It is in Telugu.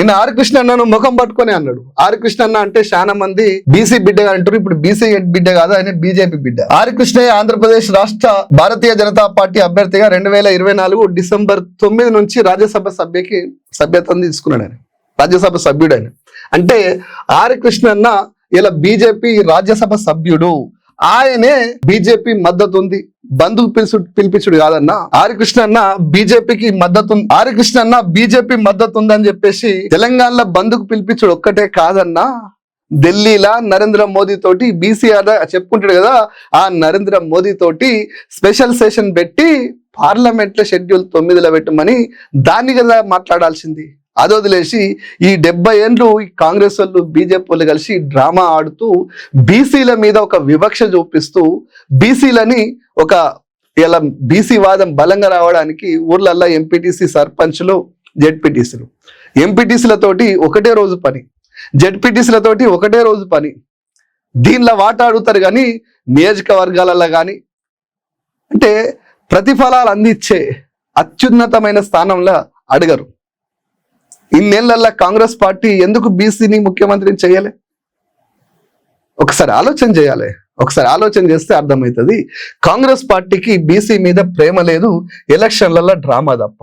నిన్న ఆర్ కృష్ణ అన్నను ముఖం పట్టుకొని అన్నాడు. ఆర్ కృష్ణ అన్న అంటే చాలా మంది బీసీ బిడ్డగా అంటారు. ఇప్పుడు బీసీ బిడ్డ కాదు, ఆయన బీజేపీ బిడ్డ. ఆర్ కృష్ణయ్య ఆంధ్రప్రదేశ్ రాష్ట్ర భారతీయ జనతా పార్టీ అభ్యర్థిగా 2024 డిసెంబర్ 9 నుంచి రాజ్యసభ సభ్యత్వం తీసుకున్నాడు. ఆయన రాజ్యసభ సభ్యుడు. ఆయన అంటే ఆర్ కృష్ణ అన్న ఇలా బీజేపీ రాజ్యసభ సభ్యుడు. ఆయనే బీజేపీ మద్దతు ఉంది, బంధుకు పిలిపించుడు కాదన్న. ఆర్ కృష్ణ అన్న బీజేపీకి మద్దతు, ఆర్ కృష్ణ అన్న బీజేపీ మద్దతు ఉందని చెప్పేసి తెలంగాణలో బంధుకు పిలిపించుడు ఒక్కటే కాదన్నా, ఢిల్లీలో నరేంద్ర మోదీ తోటి బీసీ చెప్పుకుంటాడు కదా, ఆ నరేంద్ర మోదీ తోటి స్పెషల్ సెషన్ పెట్టి పార్లమెంట్ లో షెడ్యూల్ 9లో పెట్టమని దాన్ని కదా మాట్లాడాల్సింది. అది వదిలేసి ఈ 70 ఏళ్ళు కాంగ్రెస్ వాళ్ళు బీజేపీ వాళ్ళు కలిసి డ్రామా ఆడుతూ బీసీల మీద ఒక వివక్ష చూపిస్తూ బీసీలని ఒక ఇలా బీసీ వాదం బలంగా రావడానికి ఊర్లల్లో ఎంపీటీసీ సర్పంచ్లు, జెడ్పీటీసీలు, ఎంపీటీసీలతోటి ఒకటే రోజు పని, జెడ్పీటీసీలతోటి ఒకటే రోజు పని. దీనిలో వాటా అడుగుతారు కానీ నియోజకవర్గాలలో కానీ అంటే ప్రతిఫలాలు అందించే అత్యున్నతమైన స్థానంలో అడగరు. ఇన్నేళ్లలో కాంగ్రెస్ పార్టీ ఎందుకు బీసీని ముఖ్యమంత్రిని చేయలే? ఒకసారి ఆలోచన చేయాలి. ఒకసారి ఆలోచన చేస్తే అర్థమవుతుంది కాంగ్రెస్ పార్టీకి బీసీ మీద ప్రేమ లేదు, ఎలక్షన్లలో డ్రామా తప్ప.